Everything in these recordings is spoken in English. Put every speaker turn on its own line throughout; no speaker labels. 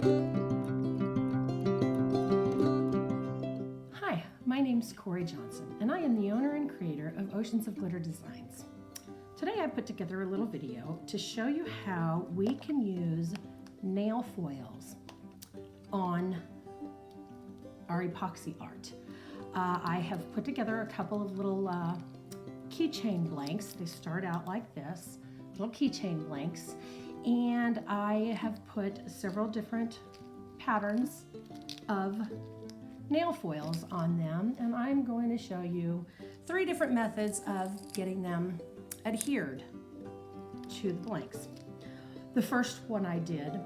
Hi, my name's Corey Johnson, and I am the owner and creator of Oceans of Glitter Designs. Today I put together a little video to show you how we can use nail foils on our epoxy art. I have put together a couple of little keychain blanks. They start out like this, little keychain blanks, and I have put several different patterns of nail foils on them, and I'm going to show you 3 different methods of getting them adhered to the blanks. The first one I did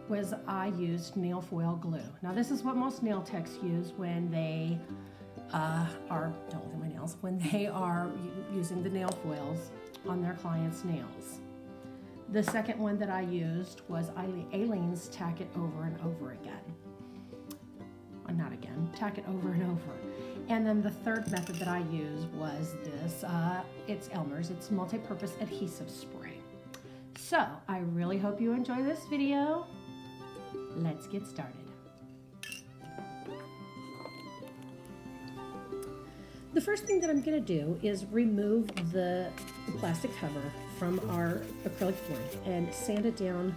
was I used nail foil glue. Now this is what most nail techs use when they don't look at my nails, when they are using the nail foils on their clients' nails. The second one that I used was Aleene's Tack-It over and over again. Not again, Tack-It over and over. And then the third method that I used was this, it's Elmers, it's multi-purpose adhesive spray. So I really hope you enjoy this video. Let's get started. The first thing that I'm going to do is remove the plastic cover from our acrylic blank and sand it down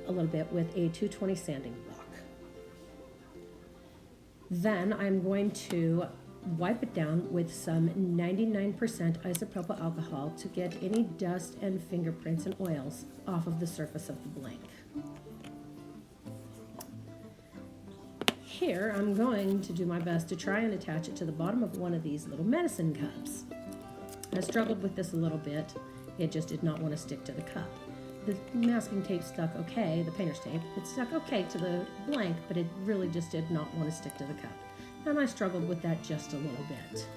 a little bit with a 220 sanding block. Then I'm going to wipe it down with some 99% isopropyl alcohol to get any dust and fingerprints and oils off of the surface of the blank. Here, I'm going to do my best to try and attach it to the bottom of one of these little medicine cups. I struggled with this a little bit. It just did not want to stick to the cup. The masking tape stuck okay, the painter's tape, it stuck okay to the blank, but it really just did not want to stick to the cup. And I struggled with that just a little bit.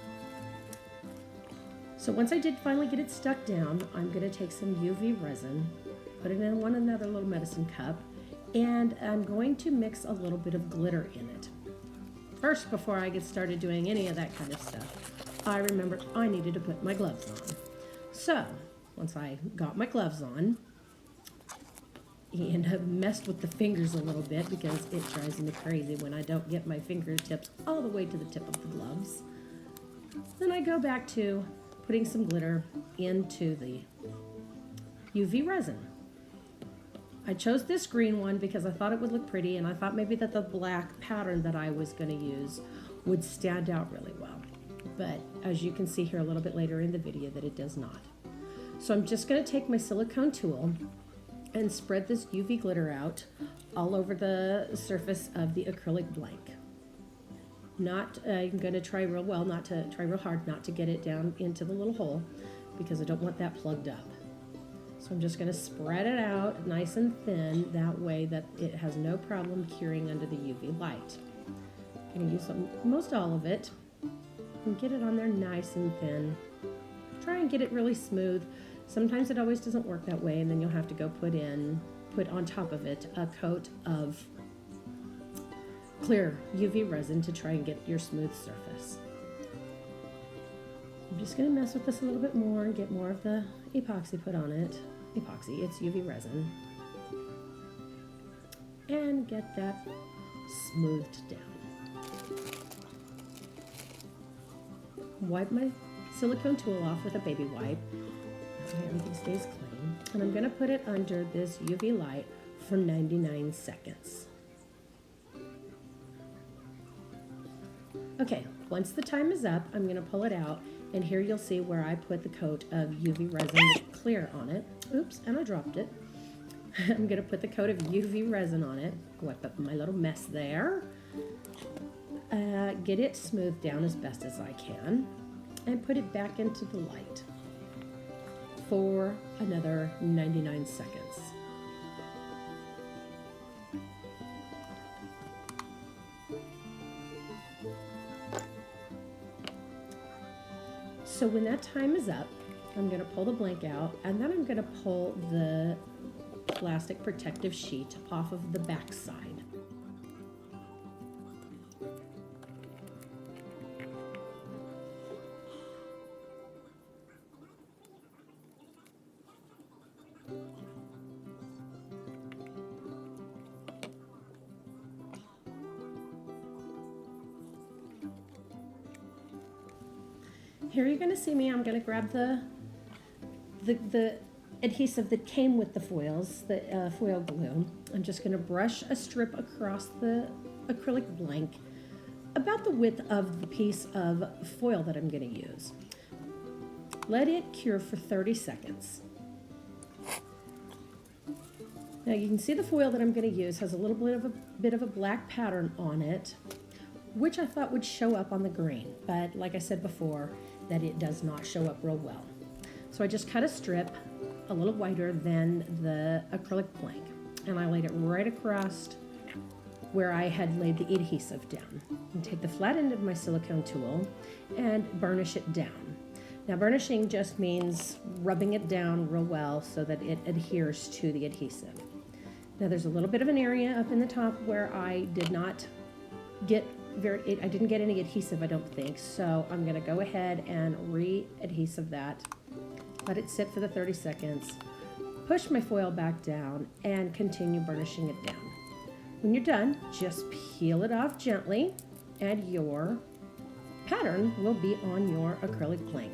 So once I did finally get it stuck down, I'm going to take some UV resin, put it in another little medicine cup, and I'm going to mix a little bit of glitter in it. First, before I get started doing any of that kind of stuff, I remembered I needed to put my gloves on. So once I got my gloves on, and have messed with the fingers a little bit because it drives me crazy when I don't get my fingertips all the way to the tip of the gloves. Then I go back to putting some glitter into the UV resin. I chose this green one because I thought it would look pretty, and I thought maybe that the black pattern that I was going to use would stand out really well. But as you can see here a little bit later in the video, that it does not. So I'm just going to take my silicone tool and spread this UV glitter out all over the surface of the acrylic blank. I'm going to try real hard not to get it down into the little hole because I don't want that plugged up. So I'm just going to spread it out nice and thin, that way that it has no problem curing under the UV light. I'm going to use most all of it and get it on there nice and thin. Try and get it really smooth. Sometimes it always doesn't work that way, and then you'll have to go put on top of it a coat of clear UV resin to try and get your smooth surface. I'm just going to mess with this a little bit more and get more of the epoxy put on it. Epoxy, it's UV resin. And get that smoothed down. Wipe my silicone tool off with a baby wipe. Everything stays clean. And I'm going to put it under this UV light for 99 seconds. Okay, once the time is up, I'm going to pull it out, and here you'll see where I put the coat of UV resin clear on it. Oops, and I dropped it. I'm going to put the coat of UV resin on it, wipe up my little mess there, get it smoothed down as best as I can, and put it back into the light for another 99 seconds. So when that time is up, I'm going to pull the blank out, and then I'm going to pull the plastic protective sheet off of the back side. Here you're going to see me. I'm going to grab the adhesive that came with the foils, the foil glue. I'm just going to brush a strip across the acrylic blank about the width of the piece of foil that I'm going to use. Let it cure for 30 seconds. Now you can see the foil that I'm going to use has a little bit of a black pattern on it, which I thought would show up on the green, but like I said before, that it does not show up real well. So I just cut a strip a little wider than the acrylic blank, and I laid it right across where I had laid the adhesive down. And take the flat end of my silicone tool and burnish it down. Now burnishing just means rubbing it down real well so that it adheres to the adhesive. Now there's a little bit of an area up in the top where I did not get I didn't get any adhesive, I don't think, so I'm going to go ahead and re-adhesive that. Let it sit for the 30 seconds, push my foil back down, and continue burnishing it down. When you're done, just peel it off gently, and your pattern will be on your acrylic blank.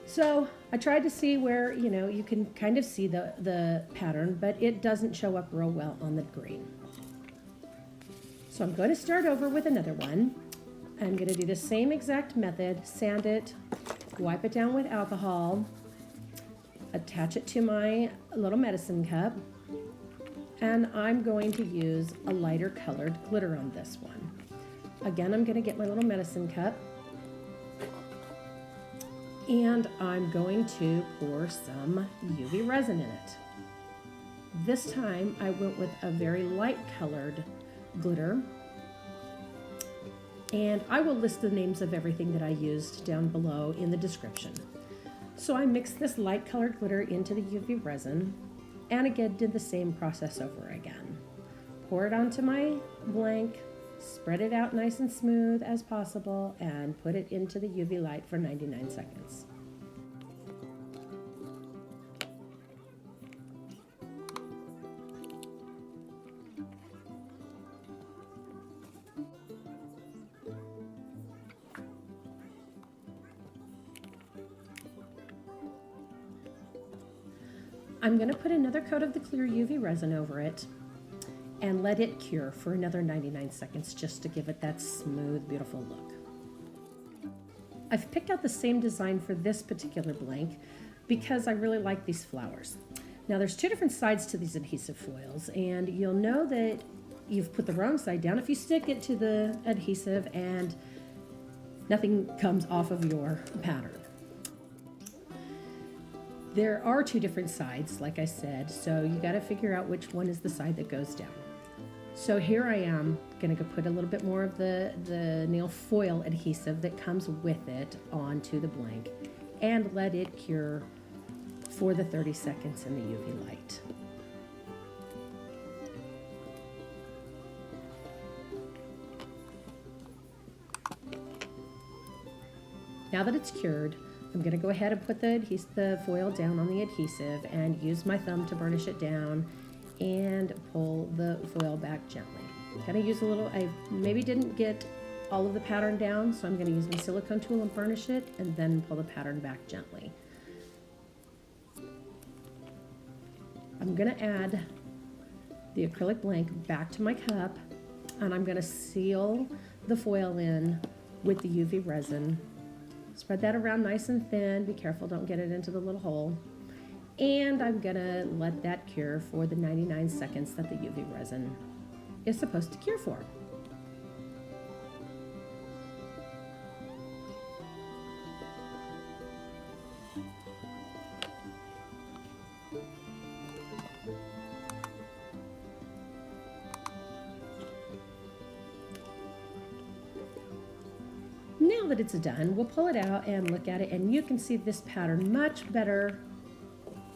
So I tried to see where, you can kind of see the pattern, but it doesn't show up real well on the green. So I'm going to start over with another one. I'm going to do the same exact method, sand it, wipe it down with alcohol, attach it to my little medicine cup, and I'm going to use a lighter colored glitter on this one. Again, I'm going to get my little medicine cup, and I'm going to pour some UV resin in it. This time I went with a very light colored glitter, and I will list the names of everything that I used down below in the description. So I mixed this light colored glitter into the UV resin, and again did the same process over again. Pour it onto my blank, spread it out nice and smooth as possible, and put it into the UV light for 99 seconds. I'm going to put another coat of the clear UV resin over it and let it cure for another 99 seconds just to give it that smooth, beautiful look. I've picked out the same design for this particular blank because I really like these flowers. Now there's two different sides to these adhesive foils, and you'll know that you've put the wrong side down if you stick it to the adhesive and nothing comes off of your pattern. There are two different sides, like I said, so you got to figure out which one is the side that goes down. So here I am going to go put a little bit more of the nail foil adhesive that comes with it onto the blank and let it cure for the 30 seconds in the UV light. Now that it's cured, I'm going to go ahead and put the foil down on the adhesive and use my thumb to burnish it down and pull the foil back gently. I'm going to use a little, I maybe didn't get all of the pattern down, so I'm going to use my silicone tool and burnish it and then pull the pattern back gently. I'm going to add the acrylic blank back to my cup, and I'm going to seal the foil in with the UV resin. Spread that around nice and thin. Be careful, don't get it into the little hole. And I'm gonna let that cure for the 99 seconds that the UV resin is supposed to cure for. Now that it's done, we'll pull it out and look at it, and you can see this pattern much better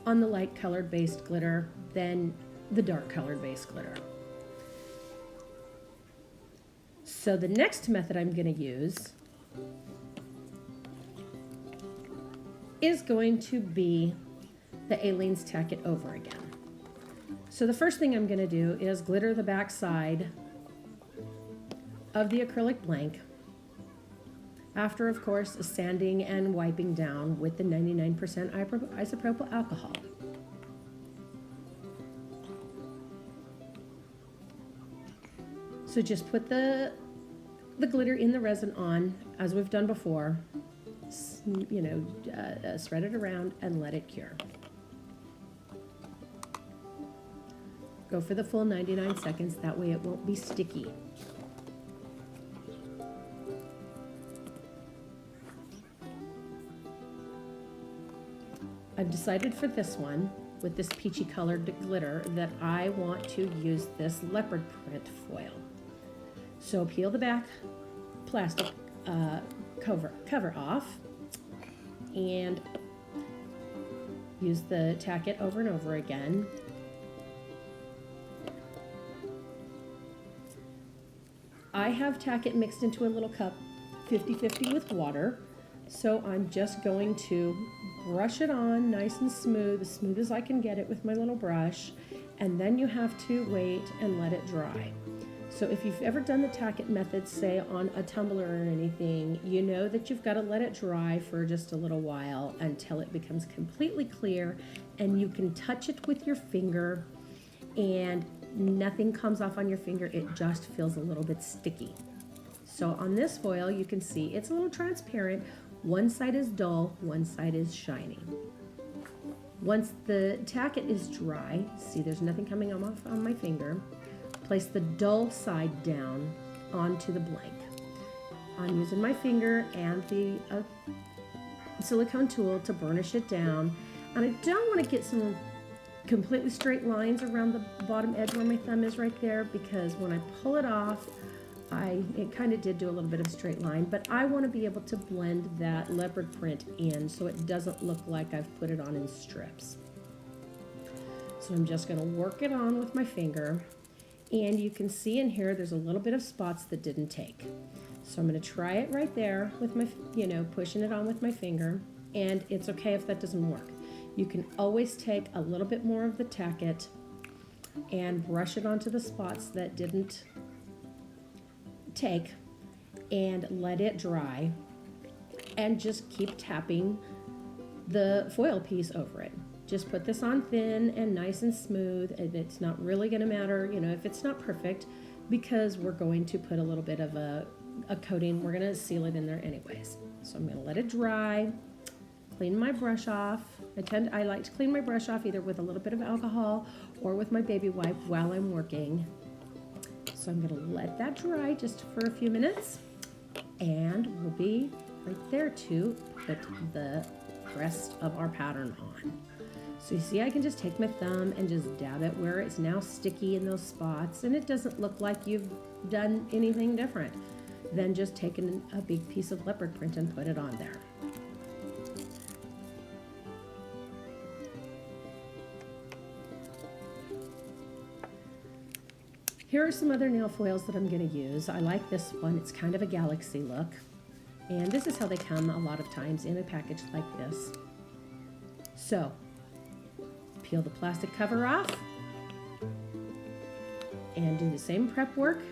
on the light colored based glitter than the dark colored based glitter. So the next method I'm going to use is going to be the Aleene's Tack-It over again. So the first thing I'm going to do is glitter the back side of the acrylic blank. After, of course, sanding and wiping down with the 99% isopropyl alcohol. So just put the glitter in the resin on, as we've done before, spread it around and let it cure. Go for the full 99 seconds, that way it won't be sticky. I've decided for this one, with this peachy colored glitter, that I want to use this leopard print foil. So peel the back plastic cover off and use the Tack-It over and over again. I have Tack-It mixed into a little cup 50-50 with water, so I'm just going to brush it on nice and smooth, as smooth as I can get it with my little brush, and then you have to wait and let it dry. So if you've ever done the Tack-It method, say on a tumbler or anything, you know that you've got to let it dry for just a little while until it becomes completely clear, and you can touch it with your finger and nothing comes off on your finger, it just feels a little bit sticky. So on this foil, you can see it's a little transparent. One side is dull, one side is shiny. Once the Tack-It is dry, see there's nothing coming off on my finger, place the dull side down onto the blank. I'm using my finger and the silicone tool to burnish it down, and I don't want to get some completely straight lines around the bottom edge where my thumb is right there, because when I pull it off, it kind of did do a little bit of a straight line, but I want to be able to blend that leopard print in so it doesn't look like I've put it on in strips. So I'm just going to work it on with my finger, and you can see in here there's a little bit of spots that didn't take. So I'm going to try it right there with my, pushing it on with my finger, and it's okay if that doesn't work. You can always take a little bit more of the Tack-It and brush it onto the spots that didn't take and let it dry, and just keep tapping the foil piece over it. Just put this on thin and nice and smooth, and it's not really going to matter, if it's not perfect, because we're going to put a little bit of a coating. We're going to seal it in there anyways. So I'm going to let it dry, clean my brush off. I like to clean my brush off either with a little bit of alcohol or with my baby wipe while I'm working. So I'm going to let that dry just for a few minutes, and we'll be right there to put the rest of our pattern on. So you see, I can just take my thumb and just dab it where it's now sticky in those spots, and it doesn't look like you've done anything different than just taking a big piece of leopard print and put it on there. Here are some other nail foils that I'm going to use. I like this one. It's kind of a galaxy look. And this is how they come a lot of times in a package like this. So, peel the plastic cover off and do the same prep work.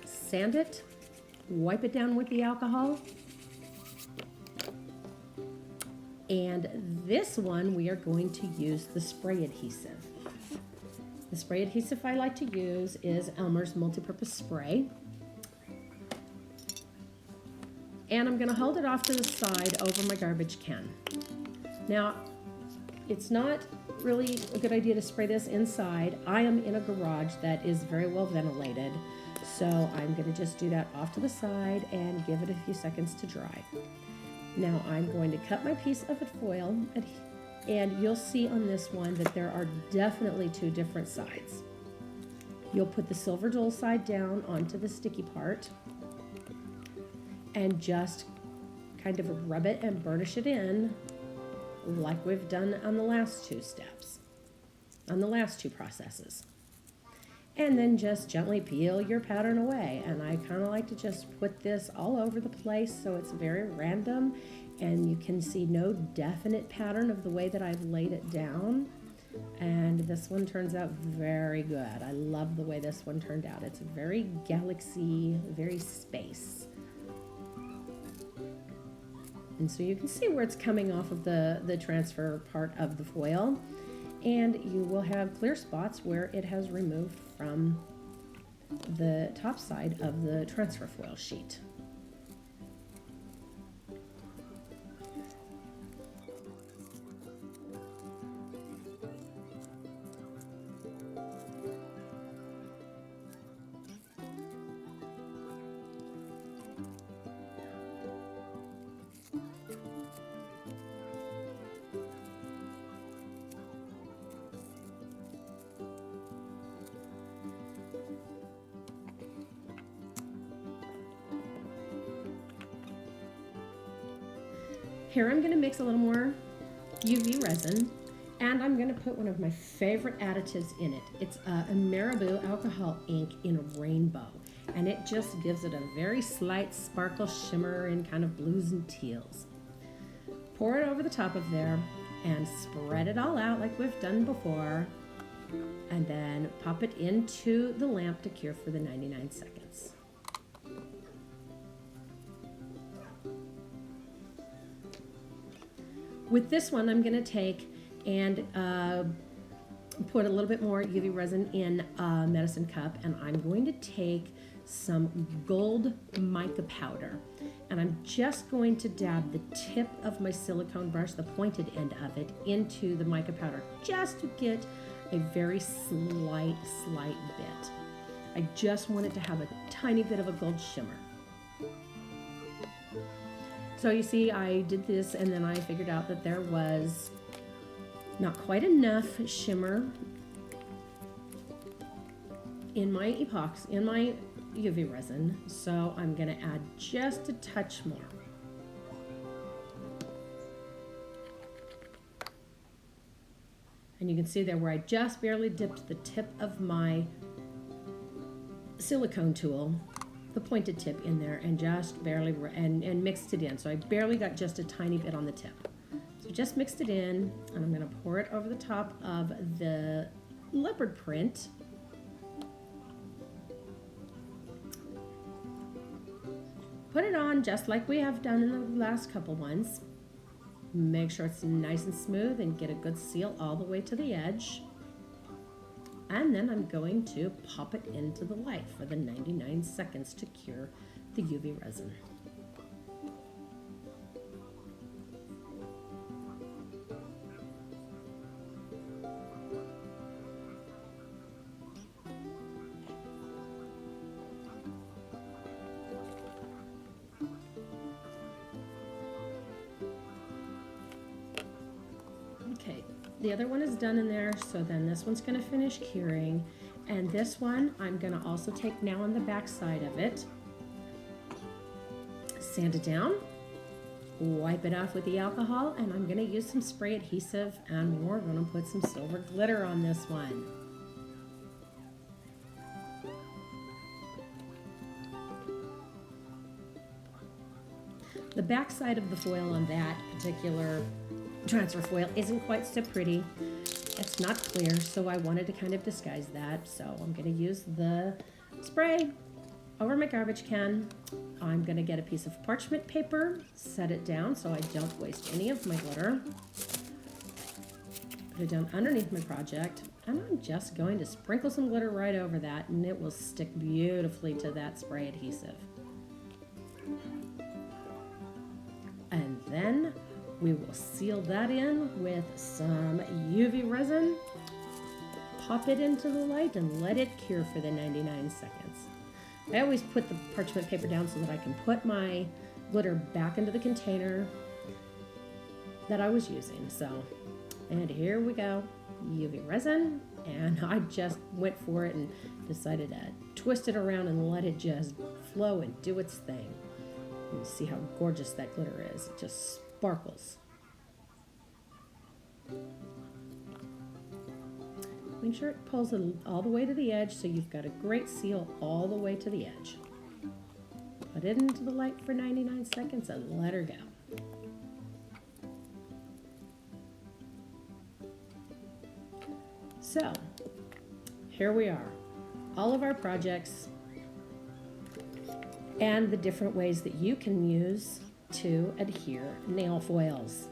Sand it, wipe it down with the alcohol. And this one we are going to use the spray adhesive. The spray adhesive I like to use is Elmers multipurpose spray. And I'm going to hold it off to the side over my garbage can. Now, it's not really a good idea to spray this inside. I am in a garage that is very well ventilated, so I'm going to just do that off to the side and give it a few seconds to dry. Now I'm going to cut my piece of foil, and you'll see on this one that there are definitely two different sides. You'll put the silver dull side down onto the sticky part and just kind of rub it and burnish it in like we've done on the last two steps, on the last two processes. And then just gently peel your pattern away. And I kind of like to just put this all over the place so it's very random and you can see no definite pattern of the way that I've laid it down. And this one turns out very good. I love the way this one turned out. It's very galaxy, very space. And so you can see where it's coming off of the transfer part of the foil. And you will have clear spots where it has removed from the top side of the transfer foil sheet. Here I'm going to mix a little more UV resin, and I'm going to put one of my favorite additives in it. It's a Marabou alcohol ink in a rainbow, and it just gives it a very slight sparkle shimmer in kind of blues and teals. Pour it over the top of there and spread it all out like we've done before, and then pop it into the lamp to cure for the 99 seconds. With this one, I'm going to take and put a little bit more UV resin in a medicine cup, and I'm going to take some gold mica powder, and I'm just going to dab the tip of my silicone brush, the pointed end of it, into the mica powder, just to get a very slight bit. I just want it to have a tiny bit of a gold shimmer. So you see, I did this, and then I figured out that there was not quite enough shimmer in my epoxy, in my UV resin, so I'm going to add just a touch more. And you can see there where I just barely dipped the tip of my silicone tool, the pointed tip, in there, and just barely and mixed it in. So I barely got just a tiny bit on the tip. So just mixed it in, and I'm going to pour it over the top of the leopard print. Put it on just like we have done in the last couple ones. Make sure it's nice and smooth and get a good seal all the way to the edge. And then I'm going to pop it into the light for the 99 seconds to cure the UV resin. Okay, the other one is done in there, so then this one's going to finish curing, and this one I'm going to also take now on the back side of it, sand it down, wipe it off with the alcohol, and I'm going to use some spray adhesive, and we're going to put some silver glitter on this one. The back side of the foil on that particular transfer foil isn't quite so pretty. It's not clear, so I wanted to kind of disguise that. So I'm going to use the spray over my garbage can. I'm going to get a piece of parchment paper, set it down so I don't waste any of my glitter. Put it down underneath my project, and I'm just going to sprinkle some glitter right over that, and it will stick beautifully to that spray adhesive. And then we will seal that in with some UV resin, pop it into the light, and let it cure for the 99 seconds. I always put the parchment paper down so that I can put my glitter back into the container that I was using. So, and here we go, UV resin, and I just went for it and decided to twist it around and let it just flow and do its thing. You see how gorgeous that glitter is. It just sparkles. Make sure it pulls it all the way to the edge so you've got a great seal all the way to the edge. Put it into the light for 99 seconds and let her go. So, here we are. All of our projects and the different ways that you can use to adhere nail foils.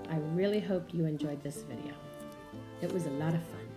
I really hope you enjoyed this video. It was a lot of fun.